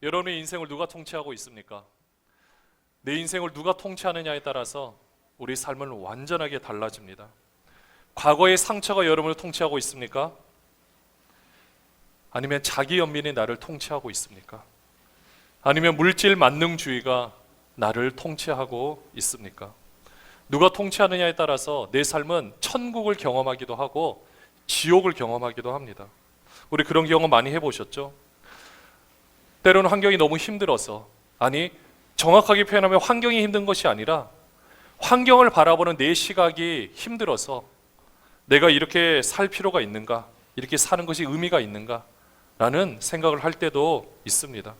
여러분의 인생을 누가 통치하고 있습니까? 내 인생을 누가 통치하느냐에 따라서 우리 삶은 완전하게 달라집니다. 과거의 상처가 여러분을 통치하고 있습니까? 아니면 자기 연민이 나를 통치하고 있습니까? 아니면 물질 만능주의가 나를 통치하고 있습니까? 누가 통치하느냐에 따라서 내 삶은 천국을 경험하기도 하고 지옥을 경험하기도 합니다. 우리 그런 경험 많이 해보셨죠? 때로는 환경이 너무 힘들어서, 아니 정확하게 표현하면 환경이 힘든 것이 아니라 환경을 바라보는 내 시각이 힘들어서 내가 이렇게 살 필요가 있는가, 이렇게 사는 것이 의미가 있는가 라는 생각을 할 때도 있습니다.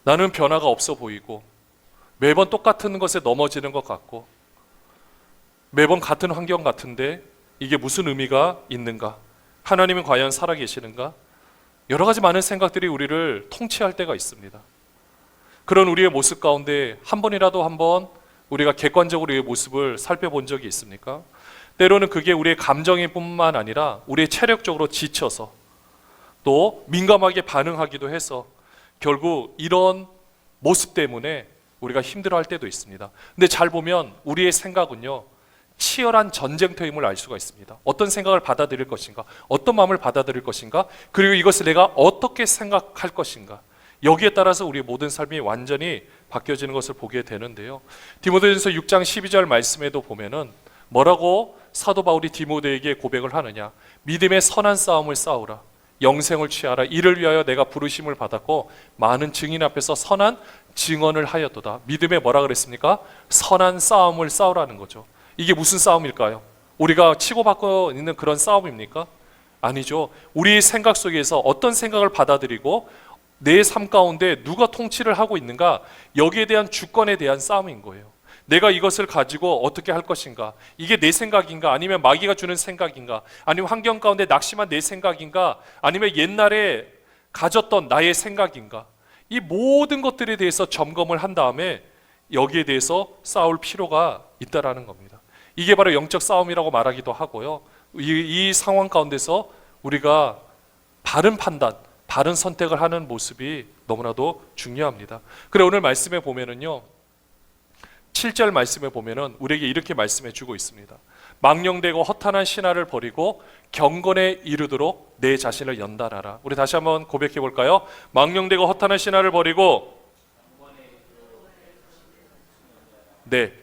나는 변화가 없어 보이고 매번 똑같은 것에 넘어지는 것 같고 매번 같은 환경 같은데 이게 무슨 의미가 있는가? 하나님은 과연 살아계시는가? 여러 가지 많은 생각들이 우리를 통치할 때가 있습니다. 그런 우리의 모습 가운데 한 번이라도 한번 우리가 객관적으로 우리의 모습을 살펴본 적이 있습니까? 때로는 그게 우리의 감정일 뿐만 아니라 우리의 체력적으로 지쳐서 또 민감하게 반응하기도 해서 결국 이런 모습 때문에 우리가 힘들어할 때도 있습니다. 근데 잘 보면 우리의 생각은요, 치열한 전쟁터임을 알 수가 있습니다. 어떤 생각을 받아들일 것인가, 어떤 마음을 받아들일 것인가, 그리고 이것을 내가 어떻게 생각할 것인가, 여기에 따라서 우리의 모든 삶이 완전히 바뀌어지는 것을 보게 되는데요. 디모데전서 6장 12절 말씀에도 보면은 뭐라고 사도 바울이 디모데에게 고백을 하느냐? 믿음의 선한 싸움을 싸우라, 영생을 취하라. 이를 위하여 내가 부르심을 받았고 많은 증인 앞에서 선한 증언을 하였도다. 믿음에 뭐라 그랬습니까? 선한 싸움을 싸우라는 거죠. 이게 무슨 싸움일까요? 우리가 치고받고 있는 그런 싸움입니까? 아니죠. 우리의 생각 속에서 어떤 생각을 받아들이고 내 삶 가운데 누가 통치를 하고 있는가, 여기에 대한 주권에 대한 싸움인 거예요. 내가 이것을 가지고 어떻게 할 것인가, 이게 내 생각인가, 아니면 마귀가 주는 생각인가, 아니면 환경 가운데 낙심한 내 생각인가, 아니면 옛날에 가졌던 나의 생각인가, 이 모든 것들에 대해서 점검을 한 다음에 여기에 대해서 싸울 필요가 있다라는 겁니다. 이게 바로 영적 싸움이라고 말하기도 하고요. 이 상황 가운데서 우리가 바른 판단, 바른 선택을 하는 모습이 너무나도 중요합니다. 그래, 오늘 말씀에 보면은요, 7절 말씀에 보면은 우리에게 이렇게 말씀해 주고 있습니다. 망령되고 허탄한 신화를 버리고 경건에 이르도록 내 자신을 연단하라. 우리 다시 한번 고백해 볼까요? 망령되고 허탄한 신화를 버리고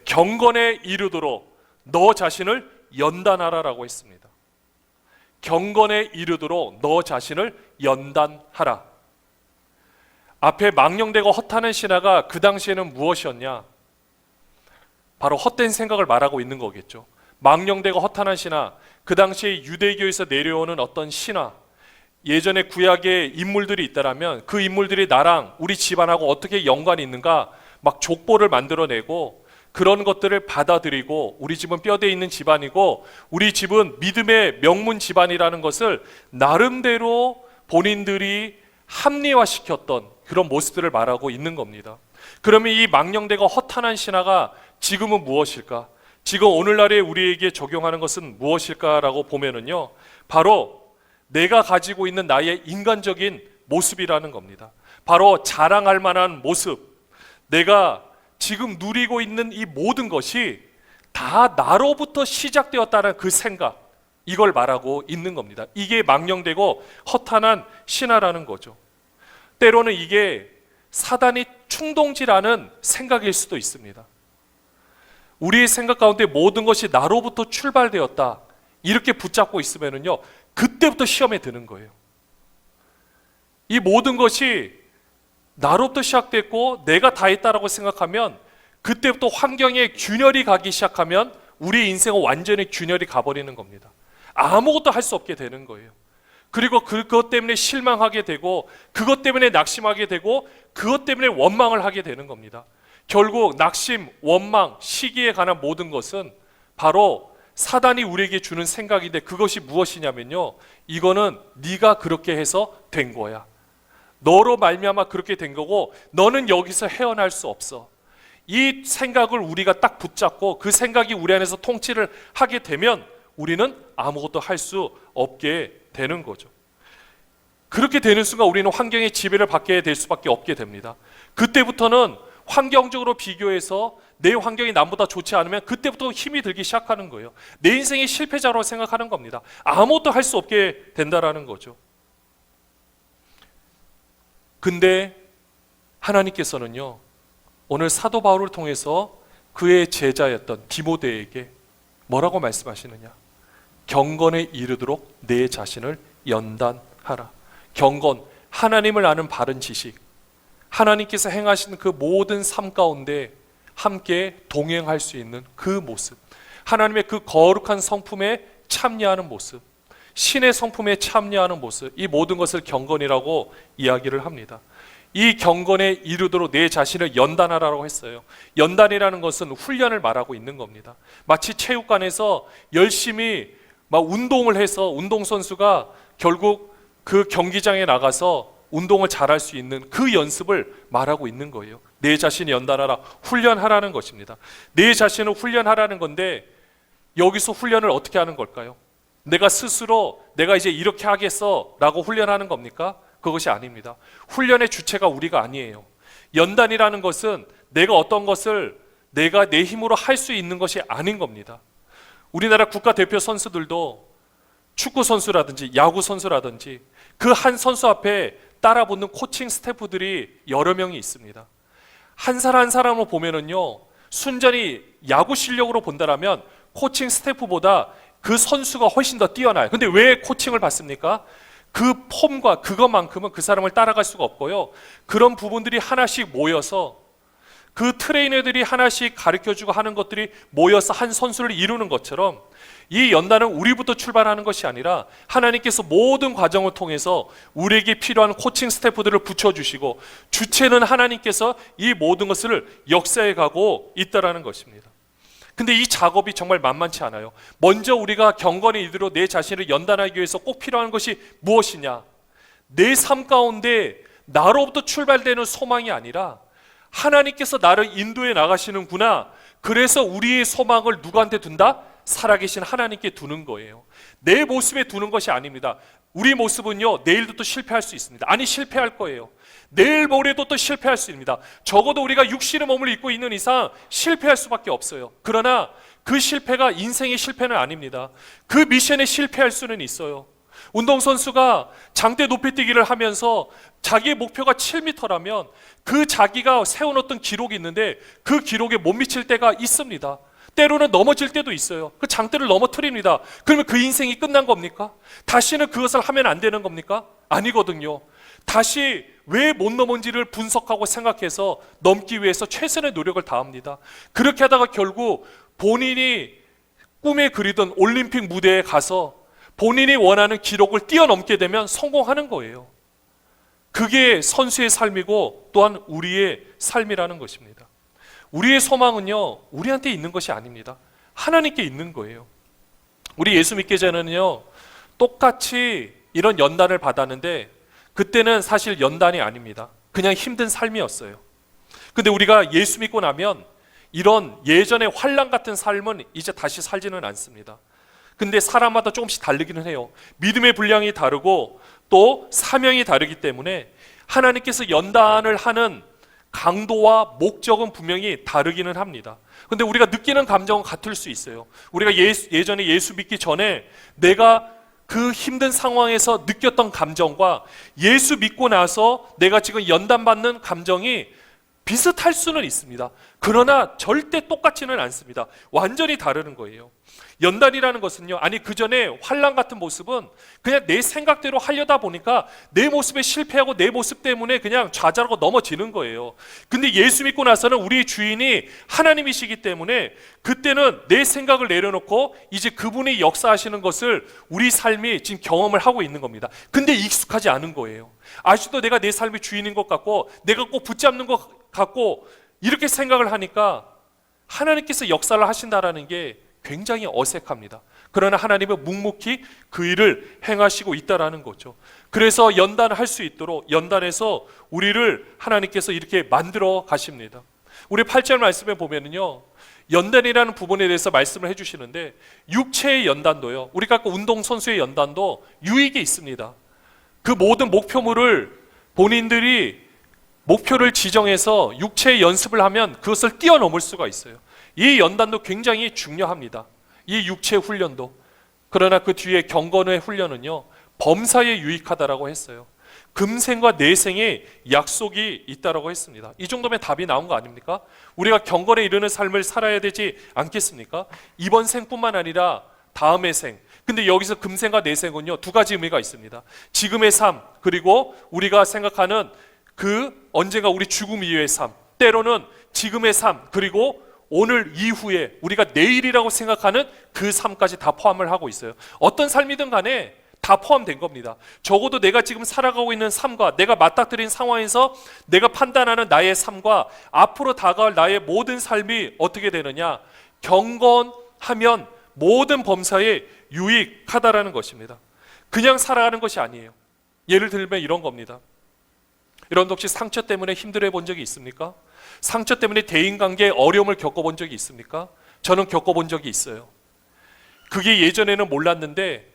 경건에 이르도록 너 자신을 연단하라라고 했습니다. 경건에 이르도록 너 자신을 연단하라. 앞에 망령되고 허탄한 신화가 그 당시에는 무엇이었냐? 바로 헛된 생각을 말하고 있는 거겠죠. 망령되고 허탄한 신화, 그 당시에 유대교에서 내려오는 어떤 신화, 예전에 구약의 인물들이 있다라면 그 인물들이 나랑 우리 집안하고 어떻게 연관이 있는가 막 족보를 만들어내고 그런 것들을 받아들이고, 우리 집은 뼈대 있는 집안이고 우리 집은 믿음의 명문 집안이라는 것을 나름대로 본인들이 합리화시켰던 그런 모습들을 말하고 있는 겁니다. 그러면 이 망령되고 허탄한 신화가 지금은 무엇일까? 지금 오늘날에 우리에게 적용하는 것은 무엇일까라고 보면은요, 바로 내가 가지고 있는 나의 인간적인 모습이라는 겁니다. 바로 자랑할 만한 모습, 내가 지금 누리고 있는 이 모든 것이 다 나로부터 시작되었다는 그 생각, 이걸 말하고 있는 겁니다. 이게 망령되고 허탄한 신화라는 거죠. 때로는 이게 사단이 충동질하는 생각일 수도 있습니다. 우리의 생각 가운데 모든 것이 나로부터 출발되었다, 이렇게 붙잡고 있으면은요, 그때부터 시험에 드는 거예요. 이 모든 것이 나로부터 시작됐고 내가 다 했다라고 생각하면 그때부터 환경에 균열이 가기 시작하면 우리 인생은 완전히 균열이 가버리는 겁니다. 아무것도 할 수 없게 되는 거예요. 그리고 그것 때문에 실망하게 되고 그것 때문에 낙심하게 되고 그것 때문에 원망을 하게 되는 겁니다. 결국 낙심, 원망, 시기에 관한 모든 것은 바로 사단이 우리에게 주는 생각인데, 그것이 무엇이냐면요, 이거는 네가 그렇게 해서 된 거야, 너로 말미암아 그렇게 된 거고 너는 여기서 헤어날 수 없어. 이 생각을 우리가 딱 붙잡고 그 생각이 우리 안에서 통치를 하게 되면 우리는 아무것도 할 수 없게 되는 거죠. 그렇게 되는 순간 우리는 환경의 지배를 받게 될 수밖에 없게 됩니다. 그때부터는 환경적으로 비교해서 내 환경이 남보다 좋지 않으면 그때부터 힘이 들기 시작하는 거예요. 내 인생의 실패자로 생각하는 겁니다. 아무것도 할 수 없게 된다라는 거죠. 근데 하나님께서는요, 오늘 사도 바울을 통해서 그의 제자였던 디모데에게 뭐라고 말씀하시느냐? 경건에 이르도록 내 자신을 연단하라. 경건, 하나님을 아는 바른 지식, 하나님께서 행하신 그 모든 삶 가운데 함께 동행할 수 있는 그 모습, 하나님의 그 거룩한 성품에 참여하는 모습, 신의 성품에 참여하는 모습, 이 모든 것을 경건이라고 이야기를 합니다. 이 경건에 이르도록 내 자신을 연단하라고 했어요. 연단이라는 것은 훈련을 말하고 있는 겁니다. 마치 체육관에서 열심히 막 운동을 해서 운동선수가 결국 그 경기장에 나가서 운동을 잘할 수 있는 그 연습을 말하고 있는 거예요. 내 자신이 연단하라, 훈련하라는 것입니다. 내 자신을 훈련하라는 건데 여기서 훈련을 어떻게 하는 걸까요? 내가 스스로 내가 이제 이렇게 하겠어 라고 훈련하는 겁니까? 그것이 아닙니다. 훈련의 주체가 우리가 아니에요. 연단이라는 것은 내가 어떤 것을 내가 내 힘으로 할 수 있는 것이 아닌 겁니다. 우리나라 국가대표 선수들도 축구 선수라든지 야구 선수라든지 그 한 선수 앞에 따라붙는 코칭 스태프들이 여러 명이 있습니다. 한 사람 한 사람을 보면은요, 순전히 야구 실력으로 본다라면 코칭 스태프보다 그 선수가 훨씬 더 뛰어나요. 근데 왜 코칭을 받습니까? 그 폼과 그것만큼은 그 사람을 따라갈 수가 없고요. 그런 부분들이 하나씩 모여서 그 트레이너들이 하나씩 가르쳐주고 하는 것들이 모여서 한 선수를 이루는 것처럼 이 연단은 우리부터 출발하는 것이 아니라 하나님께서 모든 과정을 통해서 우리에게 필요한 코칭 스태프들을 붙여주시고 주체는 하나님께서 이 모든 것을 역사해 가고 있다는 것입니다. 근데 이 작업이 정말 만만치 않아요. 먼저 우리가 경건에 이르도록 내 자신을 연단하기 위해서 꼭 필요한 것이 무엇이냐? 내 삶 가운데 나로부터 출발되는 소망이 아니라 하나님께서 나를 인도해 나가시는구나. 그래서 우리의 소망을 누구한테 둔다? 살아계신 하나님께 두는 거예요. 내 모습에 두는 것이 아닙니다. 우리 모습은요, 내일도 또 실패할 수 있습니다. 아니, 실패할 거예요. 내일 모레도 또 실패할 수 있습니다. 적어도 우리가 육신의 몸을 입고 있는 이상 실패할 수밖에 없어요. 그러나 그 실패가 인생의 실패는 아닙니다. 그 미션에 실패할 수는 있어요. 운동선수가 장대 높이뛰기를 하면서 자기의 목표가 7m라면 그 자기가 세워놓던 기록이 있는데 그 기록에 못 미칠 때가 있습니다. 때로는 넘어질 때도 있어요. 그 장대를 넘어뜨립니다. 그러면 그 인생이 끝난 겁니까? 다시는 그것을 하면 안 되는 겁니까? 아니거든요. 다시 왜 못 넘은지를 분석하고 생각해서 넘기 위해서 최선의 노력을 다합니다. 그렇게 하다가 결국 본인이 꿈에 그리던 올림픽 무대에 가서 본인이 원하는 기록을 뛰어넘게 되면 성공하는 거예요. 그게 선수의 삶이고 또한 우리의 삶이라는 것입니다. 우리의 소망은요, 우리한테 있는 것이 아닙니다. 하나님께 있는 거예요. 우리 예수 믿기 전에는요, 똑같이 이런 연단을 받았는데 그때는 사실 연단이 아닙니다. 그냥 힘든 삶이었어요. 근데 우리가 예수 믿고 나면 이런 예전의 환난 같은 삶은 이제 다시 살지는 않습니다. 근데 사람마다 조금씩 다르기는 해요. 믿음의 분량이 다르고 또 사명이 다르기 때문에 하나님께서 연단을 하는 강도와 목적은 분명히 다르기는 합니다. 근데 우리가 느끼는 감정은 같을 수 있어요. 우리가 예전에 예수 믿기 전에 내가 그 힘든 상황에서 느꼈던 감정과 예수 믿고 나서 내가 지금 연단받는 감정이 비슷할 수는 있습니다. 그러나 절대 똑같지는 않습니다. 완전히 다르는 거예요. 연단이라는 것은요, 아니 그 전에 환난 같은 모습은 그냥 내 생각대로 하려다 보니까 내 모습에 실패하고 내 모습 때문에 그냥 좌절하고 넘어지는 거예요. 근데 예수 믿고 나서는 우리 주인이 하나님이시기 때문에 그때는 내 생각을 내려놓고 이제 그분이 역사하시는 것을 우리 삶이 지금 경험을 하고 있는 겁니다. 근데 익숙하지 않은 거예요. 아직도 내가 내 삶의 주인인 것 같고 내가 꼭 붙잡는 것 같고 이렇게 생각을 하니까 하나님께서 역사를 하신다라는 게 굉장히 어색합니다. 그러나 하나님은 묵묵히 그 일을 행하시고 있다라는 거죠. 그래서 연단을 할 수 있도록 연단해서 우리를 하나님께서 이렇게 만들어 가십니다. 우리 8절 말씀에 보면은요, 연단이라는 부분에 대해서 말씀을 해주시는데 육체의 연단도요, 우리가 아까 운동선수의 연단도 유익이 있습니다. 그 모든 목표물을 본인들이 목표를 지정해서 육체의 연습을 하면 그것을 뛰어넘을 수가 있어요. 이 연단도 굉장히 중요합니다. 이 육체 훈련도. 그러나 그 뒤에 경건의 훈련은요, 범사에 유익하다라고 했어요. 금생과 내생에 약속이 있다라고 했습니다. 이 정도면 답이 나온 거 아닙니까? 우리가 경건에 이르는 삶을 살아야 되지 않겠습니까? 이번 생뿐만 아니라 다음의 생. 근데 여기서 금생과 내생은요, 두 가지 의미가 있습니다. 지금의 삶, 그리고 우리가 생각하는 그 언젠가 우리 죽음 이후의 삶, 때로는 지금의 삶, 그리고 오늘 이후에 우리가 내일이라고 생각하는 그 삶까지 다 포함을 하고 있어요. 어떤 삶이든 간에 다 포함된 겁니다. 적어도 내가 지금 살아가고 있는 삶과 내가 맞닥뜨린 상황에서 내가 판단하는 나의 삶과 앞으로 다가올 나의 모든 삶이 어떻게 되느냐, 경건하면 모든 범사에 유익하다라는 것입니다. 그냥 살아가는 것이 아니에요. 예를 들면 이런 겁니다. 여러분도 혹시 상처 때문에 힘들어해 본 적이 있습니까? 상처 때문에 대인관계에 어려움을 겪어본 적이 있습니까? 저는 겪어본 적이 있어요. 그게 예전에는 몰랐는데,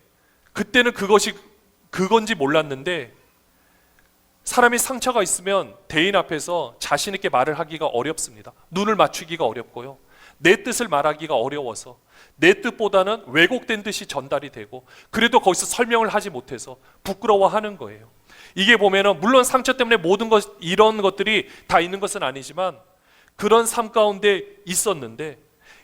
그때는 그건지 몰랐는데, 사람이 상처가 있으면 대인 앞에서 자신 있게 말을 하기가 어렵습니다. 눈을 맞추기가 어렵고요, 내 뜻을 말하기가 어려워서 내 뜻보다는 왜곡된 뜻이 전달이 되고, 그래도 거기서 설명을 하지 못해서 부끄러워하는 거예요. 이게 보면은 물론 상처 때문에 모든 것, 이런 것들이 다 있는 것은 아니지만 그런 삶 가운데 있었는데,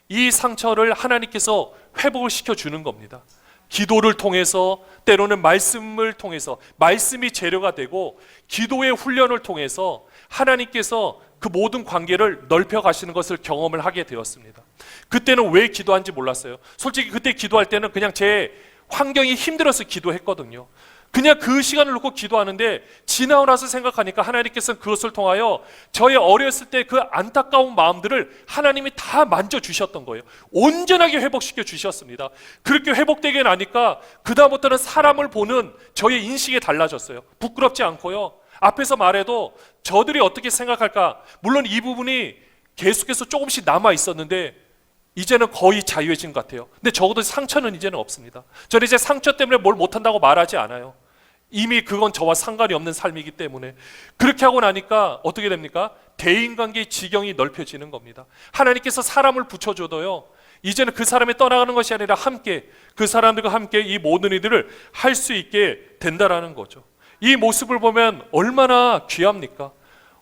이 상처를 하나님께서 회복을 시켜주는 겁니다. 기도를 통해서, 때로는 말씀을 통해서, 말씀이 재료가 되고 기도의 훈련을 통해서 하나님께서 그 모든 관계를 넓혀 가시는 것을 경험을 하게 되었습니다. 그때는 왜 기도한지 몰랐어요. 솔직히 그때 기도할 때는 그냥 제 환경이 힘들어서 기도했거든요. 그냥 그 시간을 놓고 기도하는데, 지나고 나서 생각하니까 하나님께서는 그것을 통하여 저의 어렸을 때 그 안타까운 마음들을 하나님이 다 만져주셨던 거예요. 온전하게 회복시켜 주셨습니다. 그렇게 회복되게 나니까 그 다음부터는 사람을 보는 저의 인식이 달라졌어요. 부끄럽지 않고요, 앞에서 말해도 저들이 어떻게 생각할까, 물론 이 부분이 계속해서 조금씩 남아 있었는데 이제는 거의 자유해진 것 같아요. 근데 적어도 상처는 이제는 없습니다. 저는 이제 상처 때문에 뭘 못한다고 말하지 않아요. 이미 그건 저와 상관이 없는 삶이기 때문에. 그렇게 하고 나니까 어떻게 됩니까? 대인관계의 지경이 넓혀지는 겁니다. 하나님께서 사람을 붙여줘도요, 이제는 그 사람이 떠나가는 것이 아니라 함께, 그 사람들과 함께 이 모든 일들을 할 수 있게 된다라는 거죠. 이 모습을 보면 얼마나 귀합니까?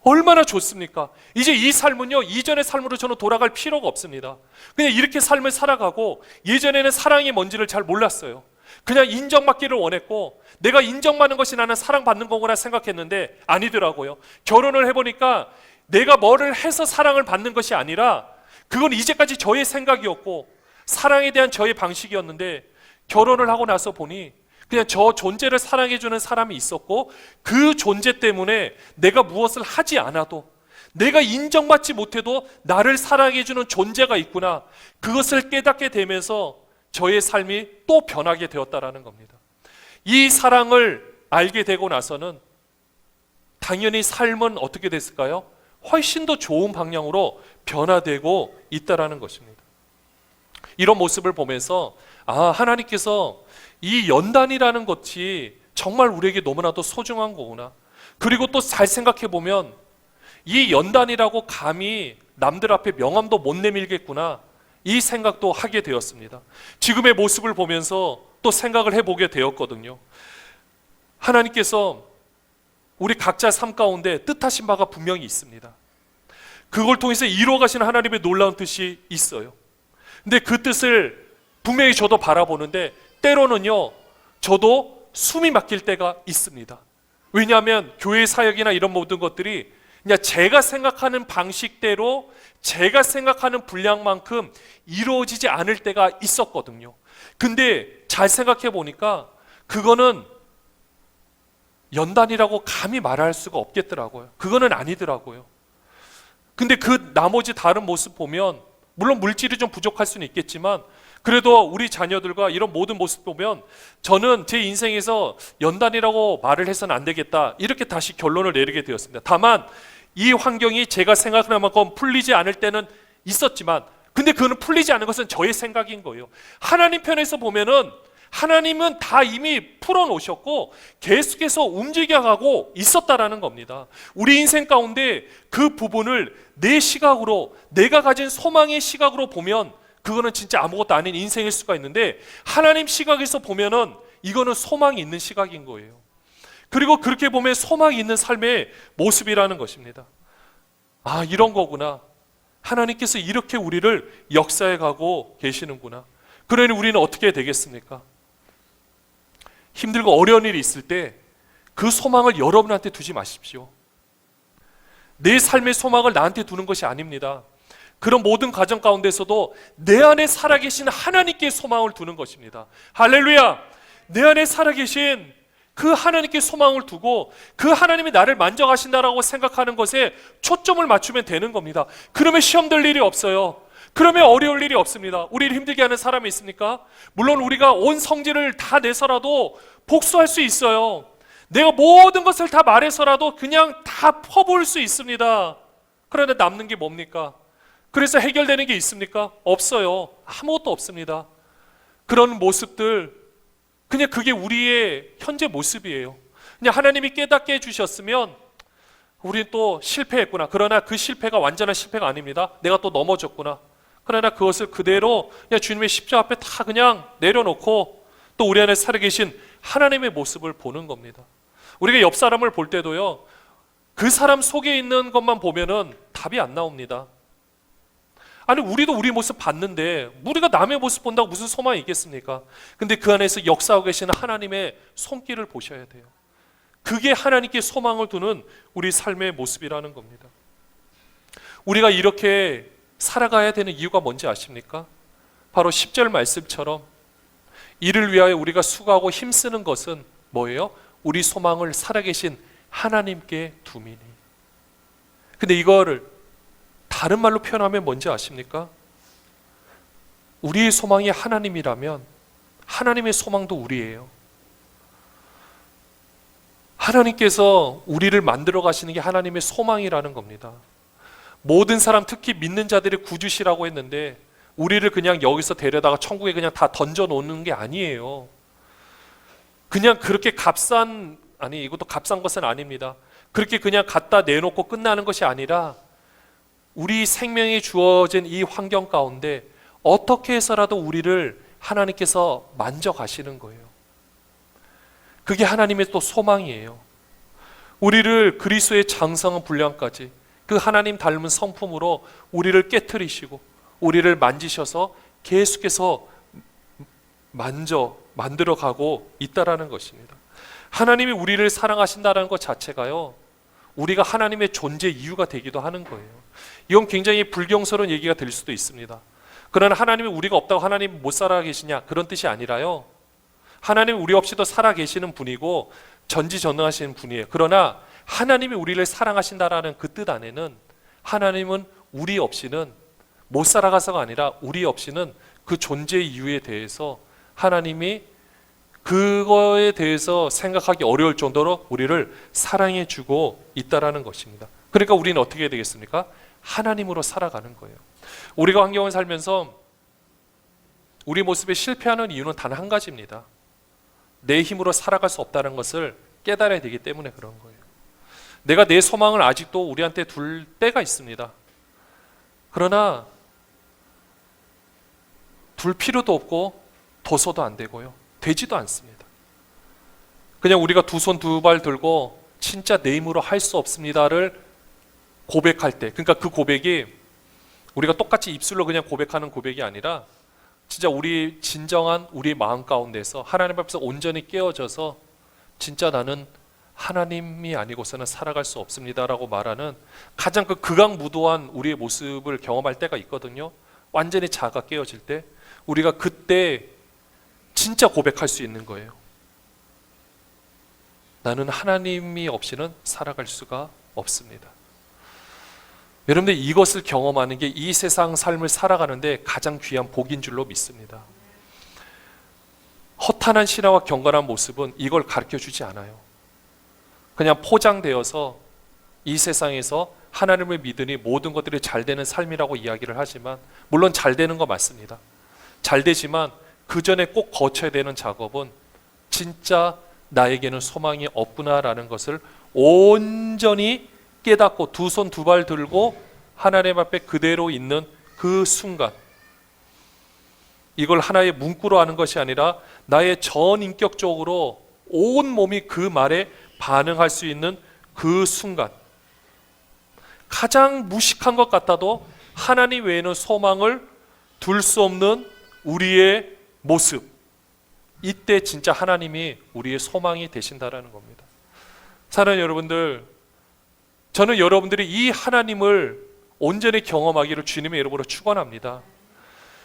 얼마나 좋습니까? 이제 이 삶은요, 이전의 삶으로 저는 돌아갈 필요가 없습니다. 그냥 이렇게 삶을 살아가고, 예전에는 사랑이 뭔지를 잘 몰랐어요. 그냥 인정받기를 원했고, 내가 인정받는 것이 나는 사랑받는 거구나 생각했는데 아니더라고요. 결혼을 해보니까 내가 뭐를 해서 사랑을 받는 것이 아니라, 그건 이제까지 저의 생각이었고 사랑에 대한 저의 방식이었는데, 결혼을 하고 나서 보니 그냥 저 존재를 사랑해주는 사람이 있었고, 그 존재 때문에 내가 무엇을 하지 않아도, 내가 인정받지 못해도 나를 사랑해주는 존재가 있구나, 그것을 깨닫게 되면서 저의 삶이 또 변하게 되었다라는 겁니다. 이 사랑을 알게 되고 나서는 당연히 삶은 어떻게 됐을까요? 훨씬 더 좋은 방향으로 변화되고 있다라는 것입니다. 이런 모습을 보면서 하나님께서 이 연단이라는 것이 정말 우리에게 너무나도 소중한 거구나. 그리고 또 잘 생각해 보면 이 연단이라고 감히 남들 앞에 명함도 못 내밀겠구나, 이 생각도 하게 되었습니다. 지금의 모습을 보면서 또 생각을 해보게 되었거든요. 하나님께서 우리 각자 삶 가운데 뜻하신 바가 분명히 있습니다. 그걸 통해서 이루어가시는 하나님의 놀라운 뜻이 있어요. 근데 그 뜻을 분명히 저도 바라보는데, 때로는요, 저도 숨이 막힐 때가 있습니다. 왜냐하면 교회 사역이나 이런 모든 것들이 그냥 제가 생각하는 방식대로, 제가 생각하는 분량만큼 이루어지지 않을 때가 있었거든요. 근데 잘 생각해 보니까 그거는 연단이라고 감히 말할 수가 없겠더라고요. 그거는 아니더라고요. 근데 그 나머지 다른 모습 보면, 물론 물질이 좀 부족할 수는 있겠지만 그래도 우리 자녀들과 이런 모든 모습 보면 저는 제 인생에서 연단이라고 말을 해서는 안 되겠다, 이렇게 다시 결론을 내리게 되었습니다. 다만 이 환경이 제가 생각하는 만큼 풀리지 않을 때는 있었지만, 근데 그거는 풀리지 않은 것은 저의 생각인 거예요. 하나님 편에서 보면은 하나님은 다 이미 풀어놓으셨고 계속해서 움직여가고 있었다라는 겁니다. 우리 인생 가운데 그 부분을 내 시각으로, 내가 가진 소망의 시각으로 보면 그거는 진짜 아무것도 아닌 인생일 수가 있는데, 하나님 시각에서 보면은 이거는 소망이 있는 시각인 거예요. 그리고 그렇게 보면 소망이 있는 삶의 모습이라는 것입니다. 아, 이런 거구나. 하나님께서 이렇게 우리를 역사해 가고 계시는구나. 그러니 우리는 어떻게 해야 되겠습니까? 힘들고 어려운 일이 있을 때 그 소망을 여러분한테 두지 마십시오. 내 삶의 소망을 나한테 두는 것이 아닙니다. 그런 모든 과정 가운데서도 내 안에 살아계신 하나님께 소망을 두는 것입니다. 할렐루야! 내 안에 살아계신 그 하나님께 소망을 두고 그 하나님이 나를 만져가신다라고 생각하는 것에 초점을 맞추면 되는 겁니다. 그러면 시험 될 일이 없어요. 그러면 어려울 일이 없습니다. 우리를 힘들게 하는 사람이 있습니까? 물론 우리가 온 성질을 다 내서라도 복수할 수 있어요. 내가 모든 것을 다 말해서라도 그냥 다 퍼부을 수 있습니다. 그런데 남는 게 뭡니까? 그래서 해결되는 게 있습니까? 없어요. 아무것도 없습니다. 그런 모습들, 그냥 그게 우리의 현재 모습이에요. 그냥 하나님이 깨닫게 해주셨으면 우리는 또 실패했구나. 그러나 그 실패가 완전한 실패가 아닙니다. 내가 또 넘어졌구나. 그러나 그것을 그대로 그냥 주님의 십자가 앞에 다 그냥 내려놓고 또 우리 안에 살아계신 하나님의 모습을 보는 겁니다. 우리가 옆 사람을 볼 때도요, 그 사람 속에 있는 것만 보면은 답이 안 나옵니다. 아니, 우리도 우리 모습 봤는데 우리가 남의 모습 본다고 무슨 소망이 있겠습니까? 근데 그 안에서 역사하고 계시는 하나님의 손길을 보셔야 돼요. 그게 하나님께 소망을 두는 우리 삶의 모습이라는 겁니다. 우리가 이렇게 살아가야 되는 이유가 뭔지 아십니까? 바로 10절 말씀처럼 이를 위하여 우리가 수고하고 힘쓰는 것은 뭐예요? 우리 소망을 살아계신 하나님께 두미니. 근데 이거를 다른 말로 표현하면 뭔지 아십니까? 우리의 소망이 하나님이라면 하나님의 소망도 우리예요. 하나님께서 우리를 만들어 가시는 게 하나님의 소망이라는 겁니다. 모든 사람, 특히 믿는 자들의 구주시라고 했는데 우리를 그냥 여기서 데려다가 천국에 그냥 다 던져 놓는 게 아니에요. 그냥 그렇게 값싼, 아니 이것도 값싼 것은 아닙니다. 그렇게 그냥 갖다 내놓고 끝나는 것이 아니라 우리 생명이 주어진 이 환경 가운데 어떻게 해서라도 우리를 하나님께서 만져가시는 거예요. 그게 하나님의 또 소망이에요. 우리를 그리스도의 장성한 분량까지 그 하나님 닮은 성품으로 우리를 깨트리시고 우리를 만지셔서 계속해서 만들어가고 있다라는 것입니다. 하나님이 우리를 사랑하신다는 것 자체가요, 우리가 하나님의 존재 이유가 되기도 하는 거예요. 이건 굉장히 불경스러운 얘기가 될 수도 있습니다. 그러나 하나님이 우리가 없다고 하나님 못 살아 계시냐, 그런 뜻이 아니라요, 하나님은 우리 없이도 살아 계시는 분이고 전지전능하시는 분이에요. 그러나 하나님이 우리를 사랑하신다라는 그 뜻 안에는 하나님은 우리 없이는 못 살아가서가 아니라 우리 없이는 그 존재 이유에 대해서 하나님이 그거에 대해서 생각하기 어려울 정도로 우리를 사랑해 주고 있다라는 것입니다. 그러니까 우리는 어떻게 해야 되겠습니까? 하나님으로 살아가는 거예요. 우리가 환경을 살면서 우리 모습에 실패하는 이유는 단 한 가지입니다. 내 힘으로 살아갈 수 없다는 것을 깨달아야 되기 때문에 그런 거예요. 내가 내 소망을 아직도 우리한테 둘 때가 있습니다. 그러나 둘 필요도 없고 둬서도 안 되고요, 되지도 않습니다. 그냥 우리가 두 손 두 발 들고 진짜 내 힘으로 할 수 없습니다를 고백할 때, 그러니까 그 고백이 우리가 똑같이 입술로 그냥 고백하는 고백이 아니라 진짜 우리 진정한 우리 마음 가운데서 하나님 앞에서 온전히 깨어져서 진짜 나는 하나님이 아니고서는 살아갈 수 없습니다라고 말하는 가장 그 극악무도한 우리의 모습을 경험할 때가 있거든요. 완전히 자아가 깨어질 때 우리가 그때 진짜 고백할 수 있는 거예요. 나는 하나님이 없이는 살아갈 수가 없습니다. 여러분들, 이것을 경험하는 게 이 세상 삶을 살아가는데 가장 귀한 복인 줄로 믿습니다. 허탄한 신화와 경건한 모습은 이걸 가르쳐 주지 않아요. 그냥 포장되어서 이 세상에서 하나님을 믿으니 모든 것들이 잘 되는 삶이라고 이야기를 하지만, 물론 잘 되는 거 맞습니다. 잘 되지만 그 전에 꼭 거쳐야 되는 작업은 진짜 나에게는 소망이 없구나라는 것을 온전히 깨닫고 두 손 두 발 들고 하나님 앞에 그대로 있는 그 순간, 이걸 하나의 문구로 하는 것이 아니라 나의 전인격적으로 온 몸이 그 말에 반응할 수 있는 그 순간, 가장 무식한 것 같아도 하나님 외에는 소망을 둘 수 없는 우리의 모습, 이때 진짜 하나님이 우리의 소망이 되신다라는 겁니다. 사랑하는 여러분들, 저는 여러분들이 이 하나님을 온전히 경험하기를 주님의 이름으로 축원합니다.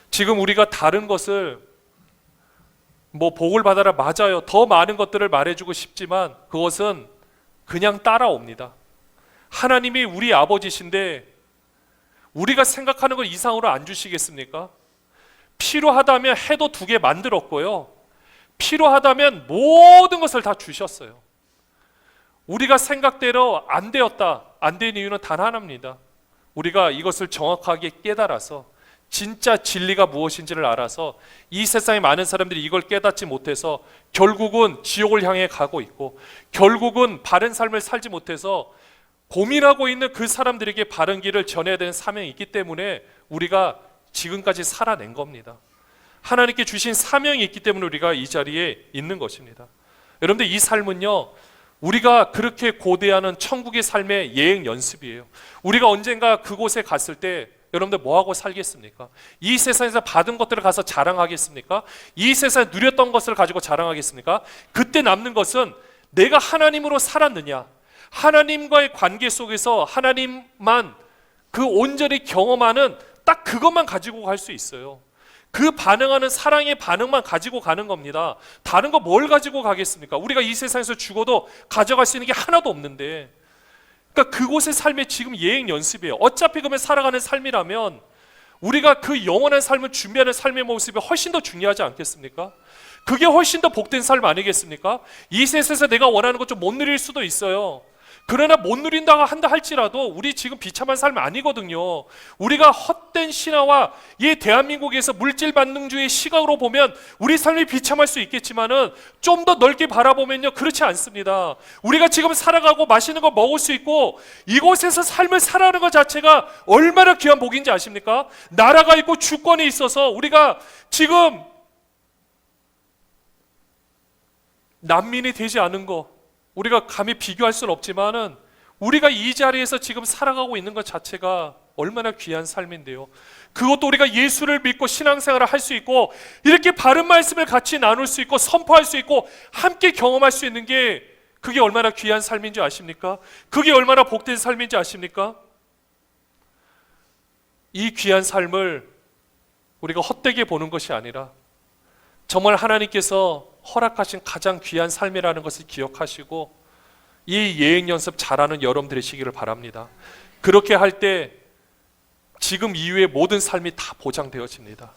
지금 우리가 다른 것을 복을 받아라, 맞아요. 더 많은 것들을 말해주고 싶지만 그것은 그냥 따라옵니다. 하나님이 우리 아버지신데 우리가 생각하는 걸 이상으로 안 주시겠습니까? 필요하다면 해도 2개 만들었고요, 필요하다면 모든 것을 다 주셨어요. 우리가 생각대로 안 되었다, 안 된 이유는 단 하나입니다. 우리가 이것을 정확하게 깨달아서 진짜 진리가 무엇인지를 알아서 이 세상에 많은 사람들이 이걸 깨닫지 못해서 결국은 지옥을 향해 가고 있고, 결국은 바른 삶을 살지 못해서 고민하고 있는 그 사람들에게 바른 길을 전해야 되는 사명이 있기 때문에 우리가 지금까지 살아낸 겁니다. 하나님께 주신 사명이 있기 때문에 우리가 이 자리에 있는 것입니다. 여러분들, 이 삶은요, 우리가 그렇게 고대하는 천국의 삶의 예행 연습이에요. 우리가 언젠가 그곳에 갔을 때 여러분들 뭐하고 살겠습니까? 이 세상에서 받은 것들을 가서 자랑하겠습니까? 이 세상에 누렸던 것을 가지고 자랑하겠습니까? 그때 남는 것은 내가 하나님으로 살았느냐, 하나님과의 관계 속에서 하나님만 그 온전히 경험하는 딱 그것만 가지고 갈 수 있어요. 그 반응하는 사랑의 반응만 가지고 가는 겁니다. 다른 거 뭘 가지고 가겠습니까? 우리가 이 세상에서 죽어도 가져갈 수 있는 게 하나도 없는데, 그러니까 그곳의 삶의 지금 예행 연습이에요. 어차피 그러면 살아가는 삶이라면 우리가 그 영원한 삶을 준비하는 삶의 모습이 훨씬 더 중요하지 않겠습니까? 그게 훨씬 더 복된 삶 아니겠습니까? 이 세상에서 내가 원하는 것 좀 못 누릴 수도 있어요. 그러나 못 누린다고 한다 할지라도 우리 지금 비참한 삶 아니거든요. 우리가 헛된 신화와 이 대한민국에서 물질 만능주의 시각으로 보면 우리 삶이 비참할 수 있겠지만은 좀 더 넓게 바라보면요, 그렇지 않습니다. 우리가 지금 살아가고 맛있는 거 먹을 수 있고 이곳에서 삶을 살아가는 것 자체가 얼마나 귀한 복인지 아십니까? 나라가 있고 주권이 있어서 우리가 지금 난민이 되지 않은 거 우리가 감히 비교할 수는 없지만은 우리가 이 자리에서 지금 살아가고 있는 것 자체가 얼마나 귀한 삶인데요. 그것도 우리가 예수를 믿고 신앙생활을 할 수 있고 이렇게 바른 말씀을 같이 나눌 수 있고 선포할 수 있고 함께 경험할 수 있는 게 그게 얼마나 귀한 삶인지 아십니까? 그게 얼마나 복된 삶인지 아십니까? 이 귀한 삶을 우리가 헛되게 보는 것이 아니라 정말 하나님께서 허락하신 가장 귀한 삶이라는 것을 기억하시고 이 예행 연습 잘하는 여러분 되시기를 바랍니다. 그렇게 할 때 지금 이후의 모든 삶이 다 보장되어집니다.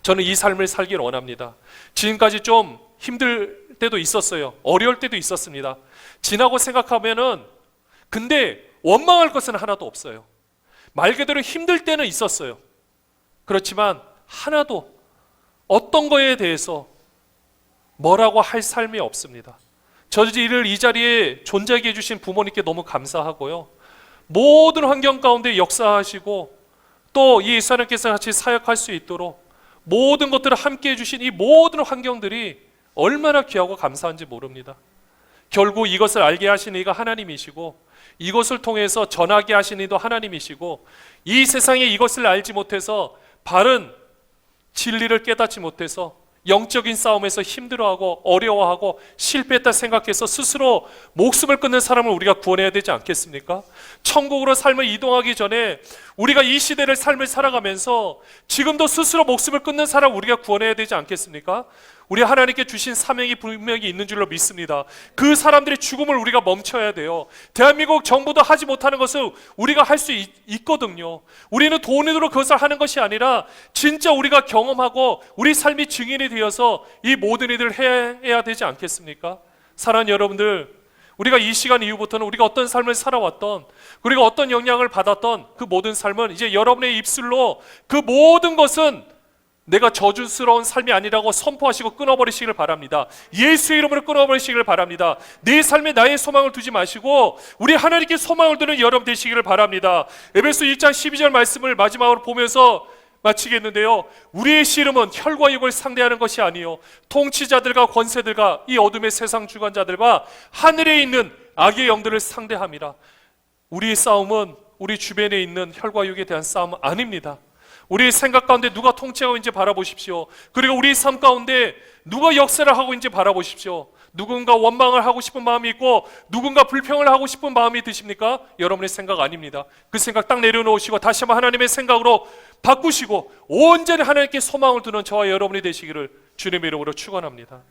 저는 이 삶을 살길 원합니다. 지금까지 좀 힘들 때도 있었어요. 어려울 때도 있었습니다. 지나고 생각하면은 근데 원망할 것은 하나도 없어요. 말 그대로 힘들 때는 있었어요. 그렇지만 하나도 어떤 거에 대해서 뭐라고 할 삶이 없습니다. 저희를 이 자리에 존재하게 해주신 부모님께 너무 감사하고요. 모든 환경 가운데 역사하시고 또 이 예수님께서 같이 사역할 수 있도록 모든 것들을 함께 해주신 이 모든 환경들이 얼마나 귀하고 감사한지 모릅니다. 결국 이것을 알게 하신 이가 하나님이시고 이것을 통해서 전하게 하신 이도 하나님이시고 이 세상에 이것을 알지 못해서 바른 진리를 깨닫지 못해서 영적인 싸움에서 힘들어하고 어려워하고 실패했다 생각해서 스스로 목숨을 끊는 사람을 우리가 구원해야 되지 않겠습니까? 천국으로 삶을 이동하기 전에 우리가 이 시대를 삶을 살아가면서 지금도 스스로 목숨을 끊는 사람 우리가 구원해야 되지 않겠습니까? 우리 하나님께 주신 사명이 분명히 있는 줄로 믿습니다. 그 사람들의 죽음을 우리가 멈춰야 돼요. 대한민국 정부도 하지 못하는 것을 우리가 할 수 있거든요. 우리는 돈으로 그것을 하는 것이 아니라 진짜 우리가 경험하고 우리 삶이 증인이 되어서 이 모든 일을 해야 되지 않겠습니까? 사랑하는 여러분들, 우리가 이 시간 이후부터는 우리가 어떤 삶을 살아왔던, 우리가 어떤 영향을 받았던 그 모든 삶은 이제 여러분의 입술로 그 모든 것은 내가 저주스러운 삶이 아니라고 선포하시고 끊어버리시기를 바랍니다. 예수의 이름으로 끊어버리시기를 바랍니다. 내 삶에 나의 소망을 두지 마시고 우리 하나님께 소망을 두는 여러분 되시기를 바랍니다. 에베소 1장 12절 말씀을 마지막으로 보면서 마치겠는데요, 우리의 씨름은 혈과 육을 상대하는 것이 아니요 통치자들과 권세들과 이 어둠의 세상 주관자들과 하늘에 있는 악의 영들을 상대함이라. 우리의 싸움은 우리 주변에 있는 혈과 육에 대한 싸움 아닙니다. 우리의 생각 가운데 누가 통치하고 있는지 바라보십시오. 그리고 우리의 삶 가운데 누가 역사를 하고 있는지 바라보십시오. 누군가 원망을 하고 싶은 마음이 있고 누군가 불평을 하고 싶은 마음이 드십니까? 여러분의 생각 아닙니다. 그 생각 딱 내려놓으시고 다시 한번 하나님의 생각으로 바꾸시고 온전히 하나님께 소망을 두는 저와 여러분이 되시기를 주님의 이름으로 축원합니다.